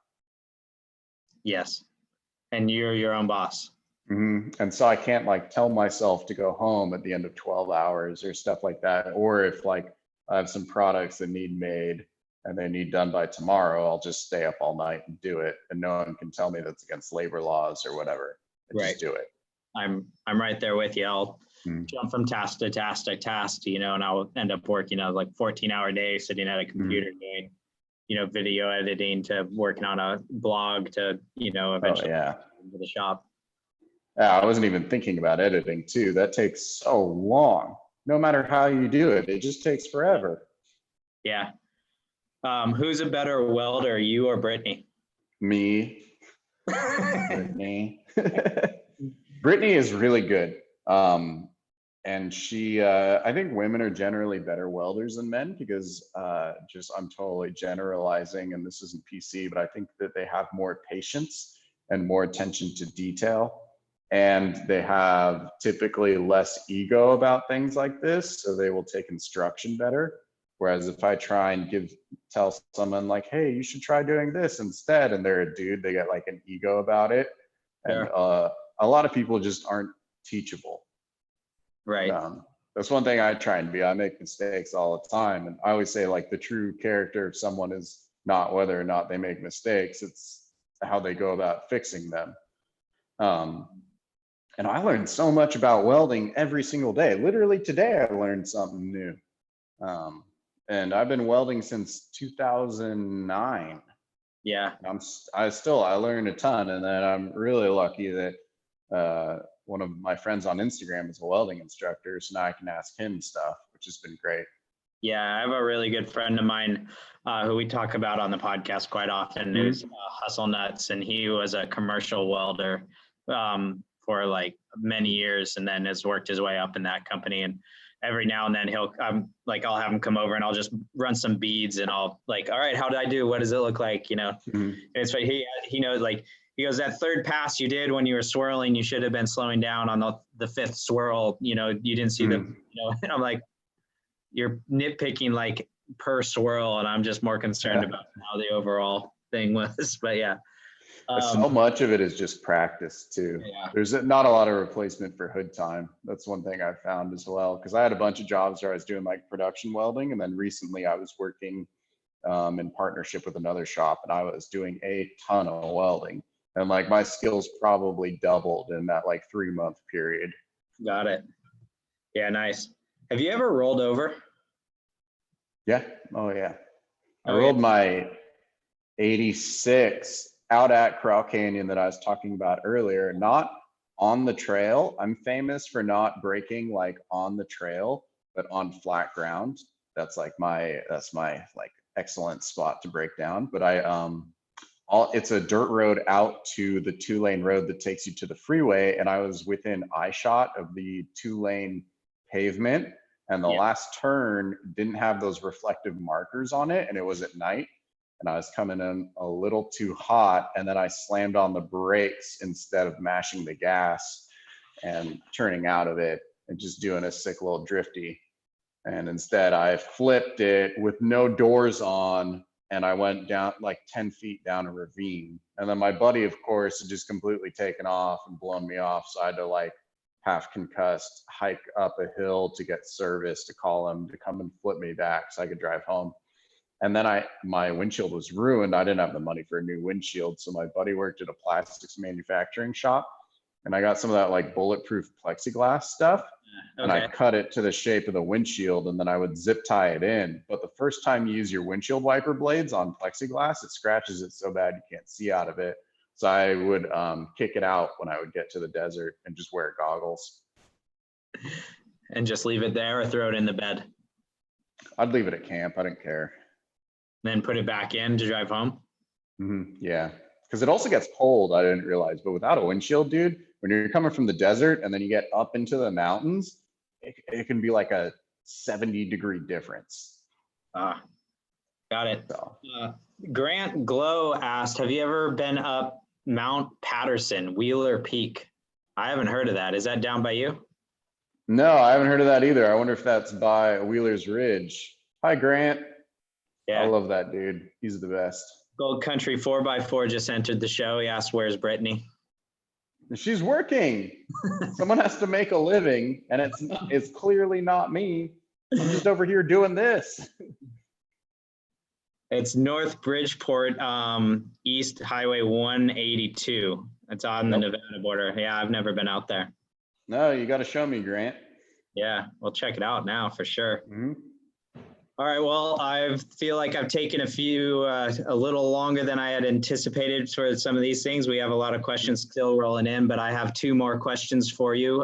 Yes. And you're your own boss. And so I can't like tell myself to go home at the end of 12 hours or stuff like that. Or if like I have some products that need made and they need done by tomorrow, I'll just stay up all night and do it. And no one can tell me that's against labor laws or whatever. Just do it. I'm right there with you. I'll jump from task to task to task, and I'll end up working a like 14-hour day sitting at a computer doing, video editing to working on a blog to, eventually into the shop. Yeah, I wasn't even thinking about editing too. That takes so long. No matter how you do it, it just takes forever. Yeah. Who's a better welder, you or Brittany? Me. Brittany. Brittany is really good. And she, I think women are generally better welders than men because I'm totally generalizing and this isn't PC, but I think that they have more patience and more attention to detail. And they have typically less ego about things like this. So they will take instruction better. Whereas if I try and tell someone like, hey, you should try doing this instead, and they're a dude, they get like an ego about it. And a lot of people just aren't teachable. Right. That's one thing I try and be. I make mistakes all the time. And I always say like the true character of someone is not whether or not they make mistakes, it's how they go about fixing them. And I learned so much about welding every single day. Literally today, I learned something new. And I've been welding since 2009. Yeah. I learned a ton, and then I'm really lucky that one of my friends on Instagram is a welding instructor, so now I can ask him stuff, which has been great. Yeah, I have a really good friend of mine who we talk about on the podcast quite often, who's Hustle Nuts, and he was a commercial welder for like many years, and then has worked his way up in that company. And every now and then I'll have him come over and I'll just run some beads and I'll like, all right, how did I do? What does it look like? It's like he knows, like, he goes, that third pass you did when you were swirling, you should have been slowing down on the fifth swirl. You didn't see and I'm like, you're nitpicking like per swirl, and I'm just more concerned about how the overall thing was. But yeah. So much of it is just practice too. Yeah. There's not a lot of replacement for hood time. That's one thing I found as well. Because I had a bunch of jobs where I was doing like production welding, and then recently I was working in partnership with another shop, and I was doing a ton of welding, and like my skills probably doubled in that like 3-month period. Got it. Yeah, nice. Have you ever rolled over? Yeah. Oh yeah. I Oh, rolled yeah. my 86 out at Corral Canyon that I was talking about earlier, not on the trail. I'm famous for not breaking like on the trail, but on flat ground. That's my like excellent spot to break down. But it's a dirt road out to the 2-lane road that takes you to the freeway, and I was within eye shot of the 2-lane pavement, and the last turn didn't have those reflective markers on it, and it was at night, and I was coming in a little too hot, and then I slammed on the brakes instead of mashing the gas and turning out of it and just doing a sick little drifty. And instead I flipped it with no doors on, and I went down like 10 feet down a ravine. And then my buddy, of course, had just completely taken off and blown me off. So I had to like half concussed hike up a hill to get service, to call him to come and flip me back so I could drive home. And then my windshield was ruined. I didn't have the money for a new windshield. So my buddy worked at a plastics manufacturing shop, and I got some of that like bulletproof plexiglass stuff. And I cut it to the shape of the windshield, and then I would zip tie it in. But the first time you use your windshield wiper blades on plexiglass, it scratches it so bad you can't see out of it. So I would kick it out when I would get to the desert and just wear goggles. And just leave it there or throw it in the bed? I'd leave it at camp. I didn't care. Then put it back in to drive home? Yeah, because it also gets cold, I didn't realize. But without a windshield, dude, when you're coming from the desert and then you get up into the mountains, it can be like a 70-degree difference. Got it. So. Grant Glow asked, have you ever been up Mount Patterson, Wheeler Peak? I haven't heard of that. Is that down by you? No, I haven't heard of that either. I wonder if that's by Wheeler's Ridge. Hi, Grant. Yeah. I love that dude. He's the best. Gold Country 4x4 just entered the show. He asked, where's Brittany? She's working. Someone has to make a living, and it's clearly not me. I'm just over here doing this. It's North Bridgeport, East Highway 182. It's on the Nevada border. Yeah, I've never been out there. No, you got to show me, Grant. Yeah, we'll check it out now for sure. All right, well, I feel like I've taken a little longer than I had anticipated for some of these things. We have a lot of questions still rolling in, but I have 2 more questions for you.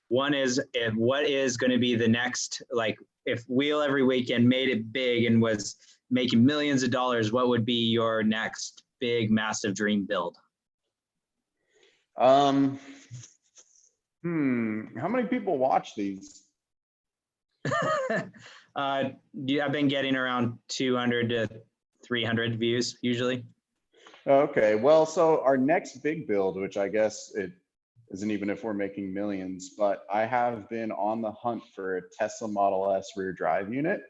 One is, what is going to be the next, like, if Wheel Every Weekend made it big and was making millions of dollars, what would be your next big, massive dream build? How many people watch these? I've been getting around 200 to 300 views usually. Okay, well, so our next big build, which I guess it isn't even if we're making millions, but I have been on the hunt for a Tesla Model S rear drive unit.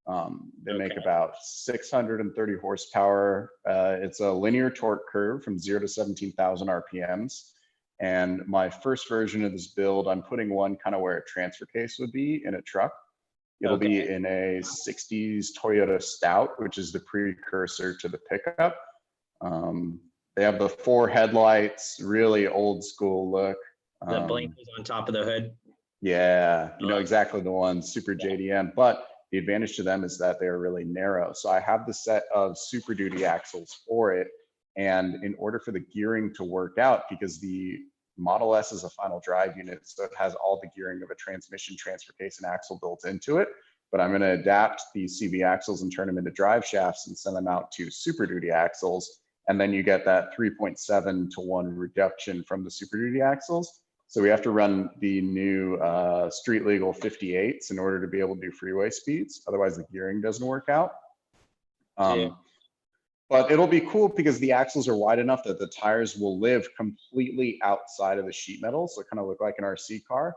They make about 630 horsepower. It's a linear torque curve from 0 to 17,000 RPMs. And my first version of this build, I'm putting one kind of where a transfer case would be in a truck. It'll be in a 60s Toyota Stout, which is the precursor to the pickup. They have the 4 headlights, really old school look. The blinkers on top of the hood. Yeah, you know exactly the ones, super JDM. But the advantage to them is that they're really narrow. So I have the set of Super Duty axles for it. And in order for the gearing to work out, because the Model S is a final drive unit, so it has all the gearing of a transmission, transfer case, and axle built into it. But I'm going to adapt these CV axles and turn them into drive shafts and send them out to Super Duty axles. And then you get that 3.7 to 1 reduction from the Super Duty axles. So we have to run the new street legal 58s in order to be able to do freeway speeds. Otherwise, the gearing doesn't work out. But it'll be cool because the axles are wide enough that the tires will live completely outside of the sheet metal. So it kind of look like an RC car.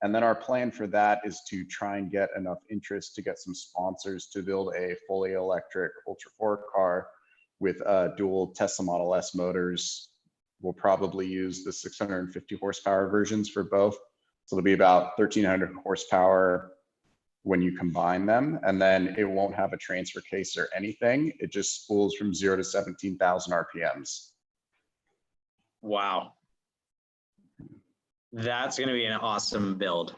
And then our plan for that is to try and get enough interest to get some sponsors to build a fully electric Ultra 4 car with dual Tesla Model S motors. We'll probably use the 650 horsepower versions for both. So it'll be about 1,300 horsepower when you combine them, and then it won't have a transfer case or anything. It just spools from 0 to 17,000 RPMs. Wow. That's going to be an awesome build.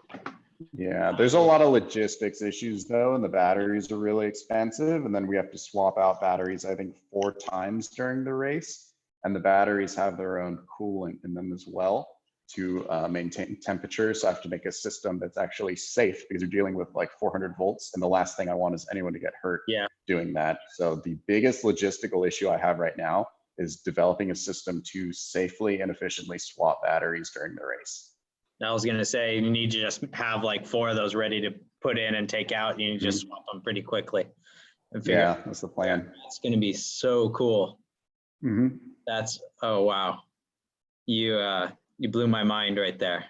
Yeah, there's a lot of logistics issues though, and the batteries are really expensive. And then we have to swap out batteries, I think 4 times during the race. And the batteries have their own coolant in them as well to maintain temperature. So I have to make a system that's actually safe because you're dealing with like 400 volts. And the last thing I want is anyone to get hurt doing that. So the biggest logistical issue I have right now is developing a system to safely and efficiently swap batteries during the race. I was going to say, you need to just have like 4 of those ready to put in and take out. You just swap them pretty quickly. Yeah, that's the plan. It's going to be so cool. That's, oh, wow. You blew my mind right there.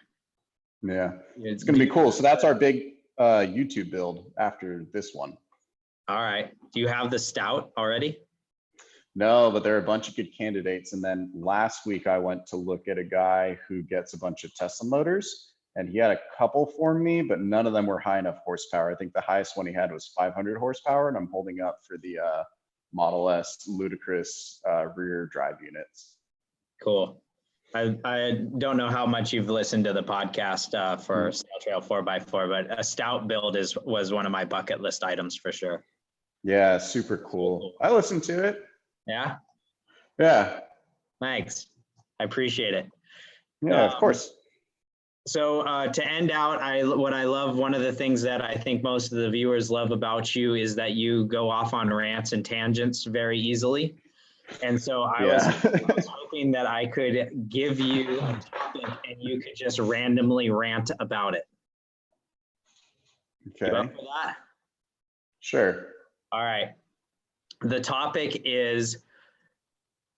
Yeah, it's going to be cool. So that's our big YouTube build after this one. All right. Do you have the stout already? No, but there are a bunch of good candidates. And then last week I went to look at a guy who gets a bunch of Tesla motors, and he had a couple for me, but none of them were high enough horsepower. I think the highest one he had was 500 horsepower, and I'm holding up for the Model S ludicrous rear drive units. Cool. I don't know how much you've listened to the podcast for Snail Trail 4x4, but a stout build was one of my bucket list items for sure. Yeah, super cool. I listened to it. Yeah? Yeah. Thanks. I appreciate it. Yeah, of course. So to end out, what I love, one of the things that I think most of the viewers love about you is that you go off on rants and tangents very easily. And so I was hoping that I could give you a topic and you could just randomly rant about it. Okay. You up for that? Sure. All right. The topic is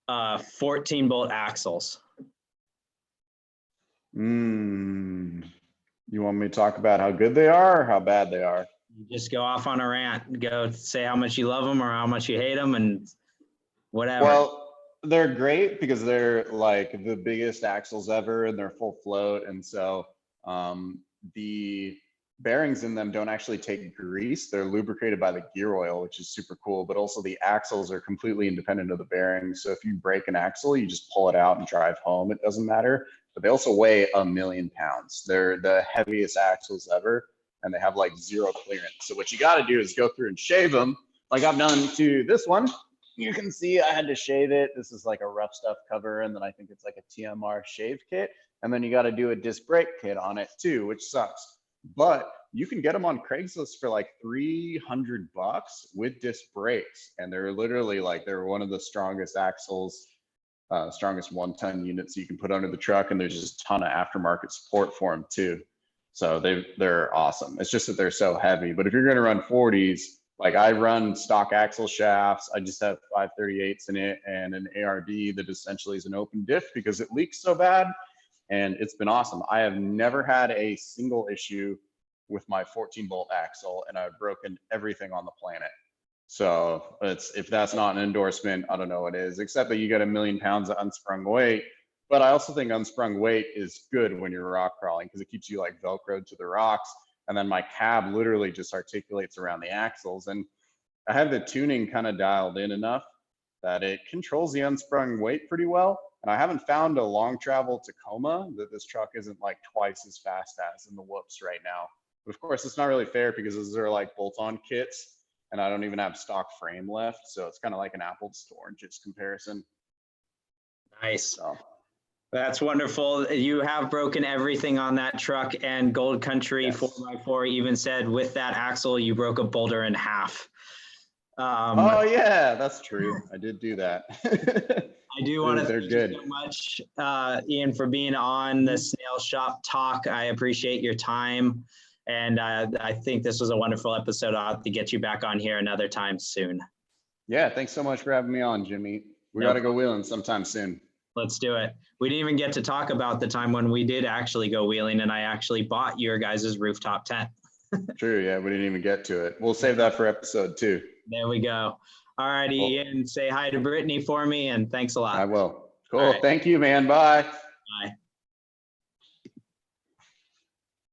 14-bolt axles. You want me to talk about how good they are or how bad they are? You just go off on a rant, go say how much you love them or how much you hate them and whatever. Well, they're great because they're like the biggest axles ever and they're full float. And so the bearings in them don't actually take grease. They're lubricated by the gear oil, which is super cool. But also the axles are completely independent of the bearings. So if you break an axle, you just pull it out and drive home. It doesn't matter. But they also weigh 1,000,000 pounds. They're the heaviest axles ever, and they have like 0 clearance. So what you got to do is go through and shave them, like I've done to this one. You can see I had to shave it. This is like a rough stuff cover, and then I think it's like a TMR shave kit. And then you got to do a disc brake kit on it too, which sucks. But you can get them on Craigslist for like $300 with disc brakes, and they're literally like they're one of the strongest axles, strongest 1-ton units you can put under the truck, and there's just a ton of aftermarket support for them too. So they're awesome. It's just that they're so heavy. But if you're going to run 40s, like I run stock axle shafts, I just have 538s in it and an ARD that essentially is an open diff because it leaks so bad. And it's been awesome. I have never had a single issue with my 14-bolt axle, and I've broken everything on the planet. So if that's not an endorsement, I don't know what is, except that you get 1,000,000 pounds of unsprung weight. But I also think unsprung weight is good when you're rock crawling because it keeps you like Velcroed to the rocks. And then my cab literally just articulates around the axles. And I have the tuning kind of dialed in enough that it controls the unsprung weight pretty well. And I haven't found a long travel Tacoma that this truck isn't like twice as fast as in the whoops right now. But of course, it's not really fair because those are like bolt-on kits, and I don't even have stock frame left. So it's kind of like an apples to oranges comparison. Nice. So. That's wonderful. You have broken everything on that truck, and Gold Country 4x4 even said with that axle, you broke a boulder in half. Oh yeah, that's true. I did do that. I do want to thank good. you so much, Ian, for being on the Snail Shop Talk. I appreciate your time, and I think this was a wonderful episode. I'll have to get you back on here another time soon. Yeah, thanks so much for having me on, Jimmy. We got to go wheeling sometime soon. Let's do it. We didn't even get to talk about the time when we did actually go wheeling, and I actually bought your guys' rooftop tent. True, yeah, we didn't even get to it. We'll save that for episode 2. There we go. All righty, Cool. Ian, say hi to Brittany for me, and thanks a lot. I will. Cool. All right. Thank you, man. Bye. Bye.